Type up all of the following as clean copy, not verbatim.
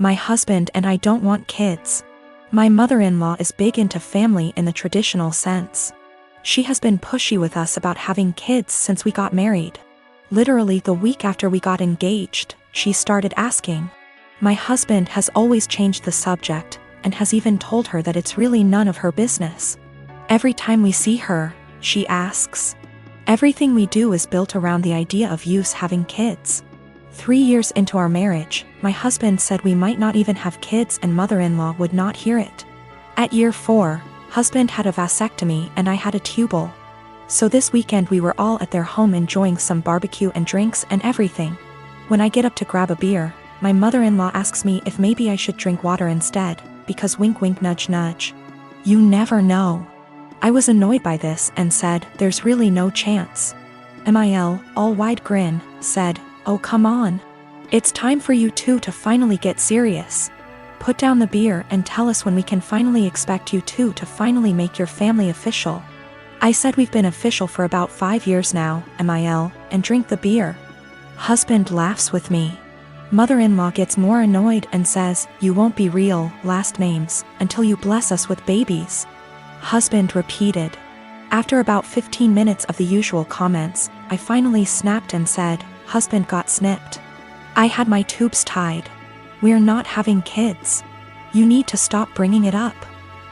My husband and I don't want kids. My mother-in-law is big into family in the traditional sense. She has been pushy with us about having kids since we got married. Literally the week after we got engaged, she started asking. My husband has always changed the subject, and has even told her that it's really none of her business. Every time we see her, she asks. Everything we do is built around the idea of us having kids. 3 years into our marriage, my husband said we might not even have kids and mother-in-law would not hear it. At year 4, husband had a vasectomy and I had a tubal. So this weekend we were all at their home enjoying some barbecue and drinks and everything. When I get up to grab a beer, my mother-in-law asks me if maybe I should drink water instead, because wink wink nudge nudge. You never know. I was annoyed by this and said, there's really no chance. Mil, all wide grin, said, oh come on. It's time for you two to finally get serious. Put down the beer and tell us when we can finally expect you two to finally make your family official. I said we've been official for about 5 years now, Mil, and drink the beer. Husband laughs with me. Mother-in-law gets more annoyed and says, you won't be real, last names, until you bless us with babies. Husband repeated. After about 15 minutes of the usual comments, I finally snapped and said, husband got snipped. I had my tubes tied. We're not having kids. You need to stop bringing it up.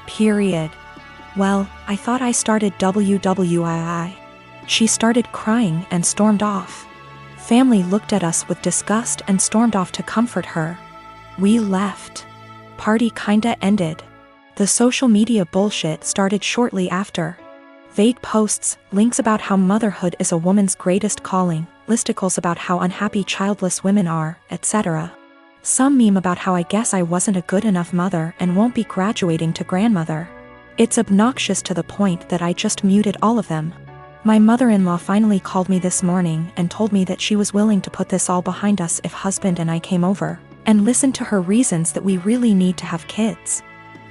Period. Well, I thought I started WWII. She started crying and stormed off. Family looked at us with disgust and stormed off to comfort her. We left. Party kinda ended. The social media bullshit started shortly after. Vague posts, links about how motherhood is a woman's greatest calling, listicles about how unhappy childless women are, etc. Some meme about how I guess I wasn't a good enough mother and won't be graduating to grandmother. It's obnoxious to the point that I just muted all of them. My mother-in-law finally called me this morning and told me that she was willing to put this all behind us if husband and I came over, and listened to her reasons that we really need to have kids.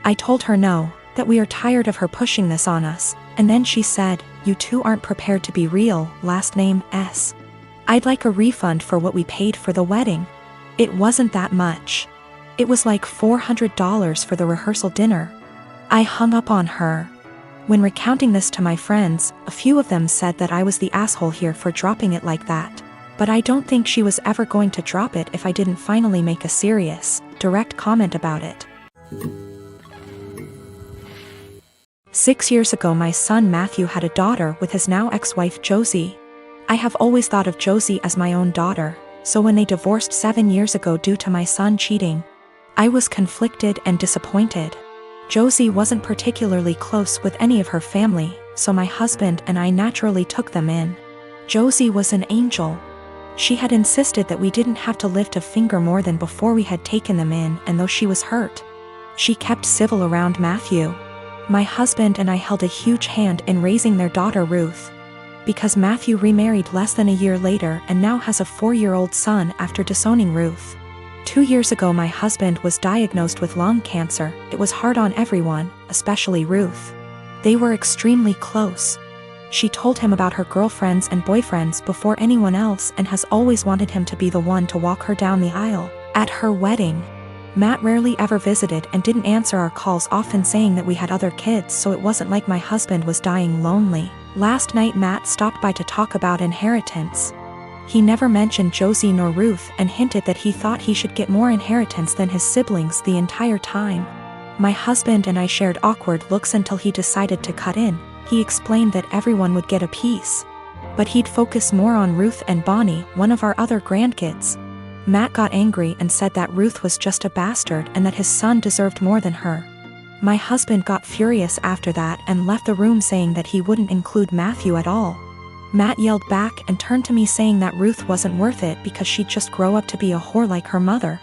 I told her no, that we are tired of her pushing this on us, and then she said, you two aren't prepared to be real, last name S. I'd like a refund for what we paid for the wedding. It wasn't that much. It was like $400 for the rehearsal dinner. I hung up on her. When recounting this to my friends, a few of them said that I was the asshole here for dropping it like that. But I don't think she was ever going to drop it if I didn't finally make a serious, direct comment about it. 6 years ago my son Matthew had a daughter with his now ex-wife Josie. I have always thought of Josie as my own daughter, so when they divorced 7 years ago due to my son cheating, I was conflicted and disappointed. Josie wasn't particularly close with any of her family, so my husband and I naturally took them in. Josie was an angel. She had insisted that we didn't have to lift a finger more than before we had taken them in, and though she was hurt, she kept civil around Matthew. My husband and I held a huge hand in raising their daughter Ruth. Because Matthew remarried less than a year later and now has a 4-year-old son after disowning Ruth. 2 years ago my husband was diagnosed with lung cancer. It was hard on everyone, especially Ruth. They were extremely close. She told him about her girlfriends and boyfriends before anyone else and has always wanted him to be the one to walk her down the aisle at her wedding. Matt rarely ever visited and didn't answer our calls, often saying that we had other kids, so it wasn't like my husband was dying lonely. Last night Matt stopped by to talk about inheritance. He never mentioned Josie nor Ruth and hinted that he thought he should get more inheritance than his siblings the entire time. My husband and I shared awkward looks until he decided to cut in. He explained that everyone would get a piece, but he'd focus more on Ruth and Bonnie, one of our other grandkids. Matt got angry and said that Ruth was just a bastard and that his son deserved more than her. My husband got furious after that and left the room saying that he wouldn't include Matthew at all. Matt yelled back and turned to me saying that Ruth wasn't worth it because she'd just grow up to be a whore like her mother.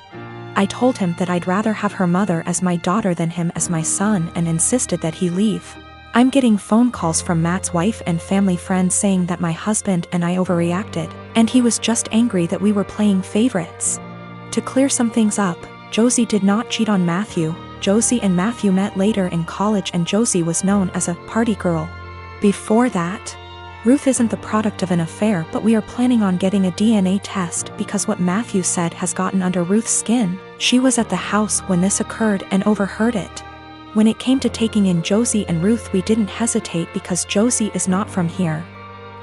I told him that I'd rather have her mother as my daughter than him as my son and insisted that he leave. I'm getting phone calls from Matt's wife and family friends saying that my husband and I overreacted, and he was just angry that we were playing favorites. To clear some things up, Josie did not cheat on Matthew. Josie and Matthew met later in college and Josie was known as a party girl. Before that, Ruth isn't the product of an affair, but we are planning on getting a DNA test because what Matthew said has gotten under Ruth's skin. She was at the house when this occurred and overheard it. When it came to taking in Josie and Ruth, we didn't hesitate because Josie is not from here.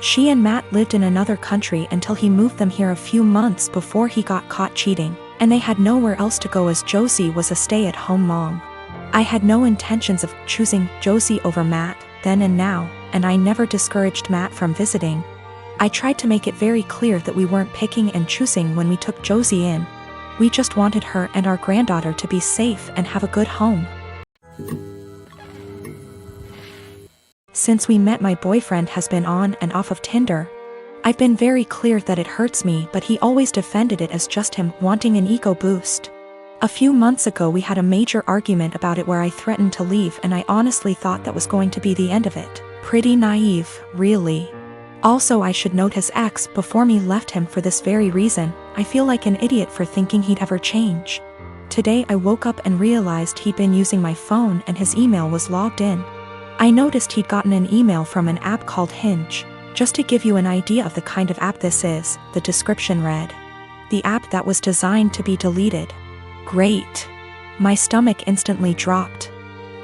She and Matt lived in another country until he moved them here a few months before he got caught cheating, and they had nowhere else to go as Josie was a stay-at-home mom. I had no intentions of choosing Josie over Matt, then and now, and I never discouraged Matt from visiting. I tried to make it very clear that we weren't picking and choosing when we took Josie in. We just wanted her and our granddaughter to be safe and have a good home. Since we met, my boyfriend has been on and off of Tinder. I've been very clear that it hurts me, but he always defended it as just him wanting an ego boost. A few months ago we had a major argument about it where I threatened to leave, and I honestly thought that was going to be the end of it. Pretty naive, really. Also, I should note his ex before me left him for this very reason. I feel like an idiot for thinking he'd ever change. Today I woke up and realized he'd been using my phone and his email was logged in. I noticed he'd gotten an email from an app called Hinge. Just to give you an idea of the kind of app this is, the description read: the app that was designed to be deleted. Great. My stomach instantly dropped.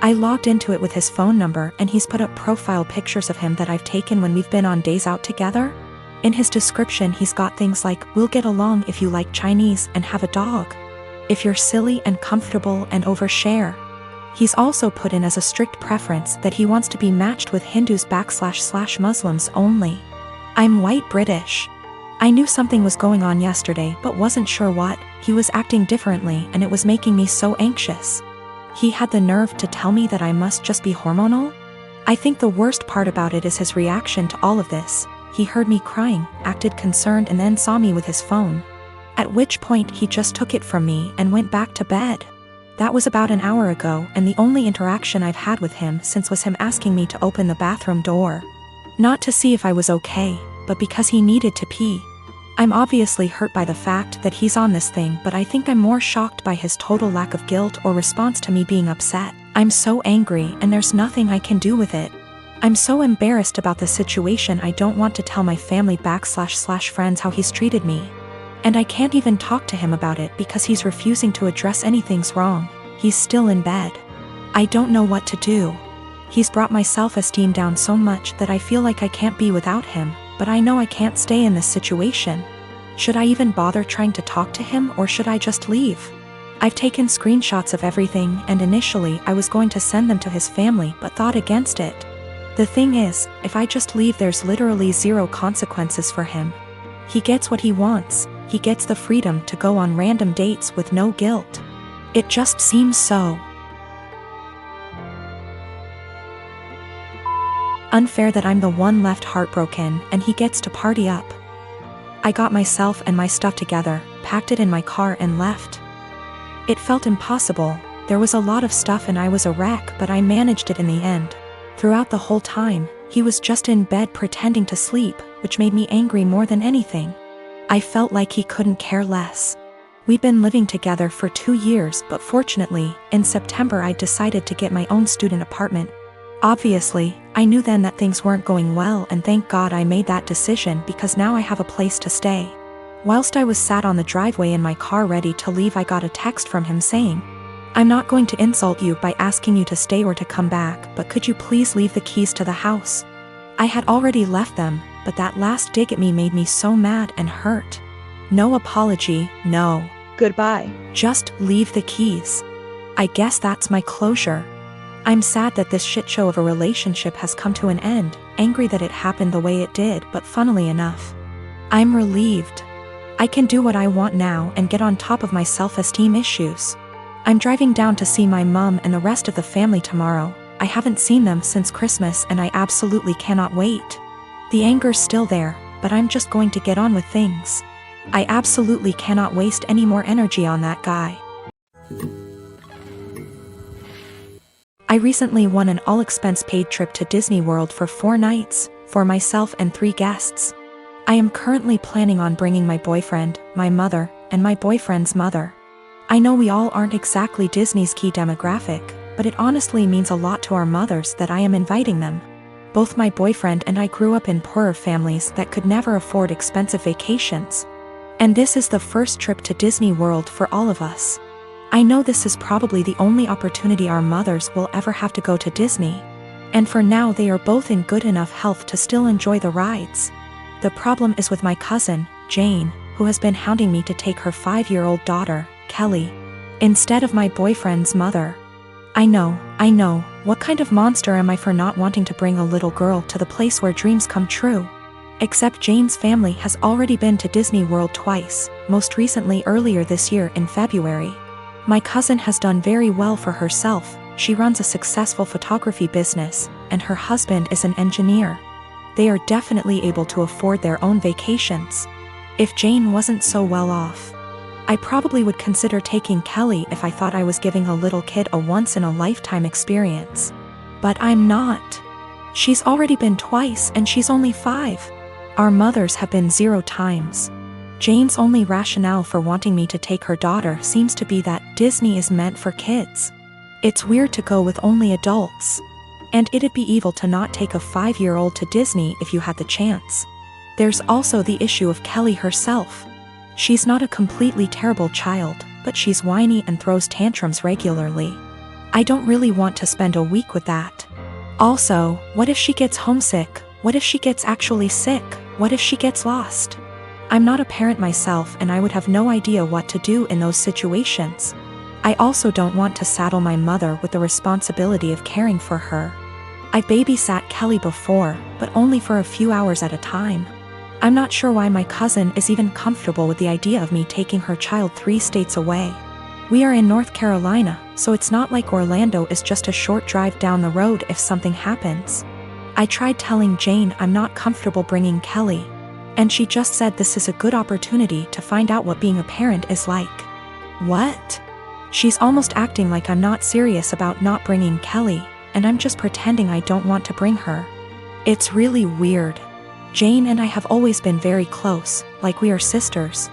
I logged into it with his phone number, and he's put up profile pictures of him that I've taken when we've been on days out together. In his description he's got things like, "We'll get along if you like Chinese and have a dog. If you're silly and comfortable and overshare." He's also put in as a strict preference that he wants to be matched with Hindus/Muslims only. I'm white British. I knew something was going on yesterday but wasn't sure what. He was acting differently and it was making me so anxious. He had the nerve to tell me that I must just be hormonal? I think the worst part about it is his reaction to all of this. He heard me crying, acted concerned, and then saw me with his phone. At which point he just took it from me and went back to bed. That was about an hour ago, and the only interaction I've had with him since was him asking me to open the bathroom door. Not to see if I was okay, but because he needed to pee. I'm obviously hurt by the fact that he's on this thing, but I think I'm more shocked by his total lack of guilt or response to me being upset. I'm so angry and there's nothing I can do with it. I'm so embarrassed about the situation I don't want to tell my family/friends how he's treated me. And I can't even talk to him about it because he's refusing to address anything's wrong. He's still in bed. I don't know what to do. He's brought my self-esteem down so much that I feel like I can't be without him, but I know I can't stay in this situation. Should I even bother trying to talk to him, or should I just leave? I've taken screenshots of everything, and initially I was going to send them to his family but thought against it. The thing is, if I just leave there's literally zero consequences for him. He gets what he wants. He gets the freedom to go on random dates with no guilt. It just seems so unfair that I'm the one left heartbroken and he gets to party up. I got myself and my stuff together, packed it in my car and left. It felt impossible. There was a lot of stuff and I was a wreck, but I managed it in the end. Throughout the whole time, he was just in bed pretending to sleep, which made me angry more than anything. I felt like he couldn't care less. We've been living together for 2 years, but fortunately, in September I decided to get my own student apartment. Obviously, I knew then that things weren't going well, and thank God I made that decision because now I have a place to stay. Whilst I was sat on the driveway in my car ready to leave, I got a text from him saying, "I'm not going to insult you by asking you to stay or to come back, but could you please leave the keys to the house?" I had already left them, but that last dig at me made me so mad and hurt. No apology, no goodbye. Just leave the keys. I guess that's my closure. I'm sad that this shit show of a relationship has come to an end, angry that it happened the way it did, but funnily enough, I'm relieved. I can do what I want now and get on top of my self-esteem issues. I'm driving down to see my mom and the rest of the family tomorrow. I haven't seen them since Christmas and I absolutely cannot wait. The anger's still there, but I'm just going to get on with things. I absolutely cannot waste any more energy on that guy. I recently won an all-expense-paid trip to Disney World for 4 nights, for myself and 3 guests. I am currently planning on bringing my boyfriend, my mother, and my boyfriend's mother. I know we all aren't exactly Disney's key demographic, but it honestly means a lot to our mothers that I am inviting them. Both my boyfriend and I grew up in poorer families that could never afford expensive vacations. And this is the first trip to Disney World for all of us. I know this is probably the only opportunity our mothers will ever have to go to Disney. And for now they are both in good enough health to still enjoy the rides. The problem is with my cousin, Jane, who has been hounding me to take her 5-year-old daughter, Kelly, instead of my boyfriend's mother. I know, what kind of monster am I for not wanting to bring a little girl to the place where dreams come true? Except Jane's family has already been to Disney World twice, most recently earlier this year in February. My cousin has done very well for herself. She runs a successful photography business, and her husband is an engineer. They are definitely able to afford their own vacations. If Jane wasn't so well off, I probably would consider taking Kelly if I thought I was giving a little kid a once-in-a-lifetime experience. But I'm not. She's already been twice and she's only 5. Our mothers have been 0 times. Jane's only rationale for wanting me to take her daughter seems to be that Disney is meant for kids. It's weird to go with only adults. And it'd be evil to not take a 5-year-old to Disney if you had the chance. There's also the issue of Kelly herself. She's not a completely terrible child, but she's whiny and throws tantrums regularly. I don't really want to spend a week with that. Also, what if she gets homesick? What if she gets actually sick? What if she gets lost? I'm not a parent myself and I would have no idea what to do in those situations. I also don't want to saddle my mother with the responsibility of caring for her. I babysat Kelly before, but only for a few hours at a time. I'm not sure why my cousin is even comfortable with the idea of me taking her child 3 states away. We are in North Carolina, so it's not like Orlando is just a short drive down the road if something happens. I tried telling Jane I'm not comfortable bringing Kelly, and she just said this is a good opportunity to find out what being a parent is like. What? She's almost acting like I'm not serious about not bringing Kelly, and I'm just pretending I don't want to bring her. It's really weird. Jane and I have always been very close, like we are sisters.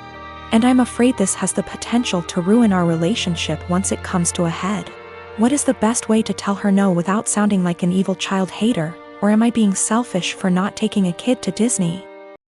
And I'm afraid this has the potential to ruin our relationship once it comes to a head. What is the best way to tell her no without sounding like an evil child hater, or am I being selfish for not taking a kid to Disney?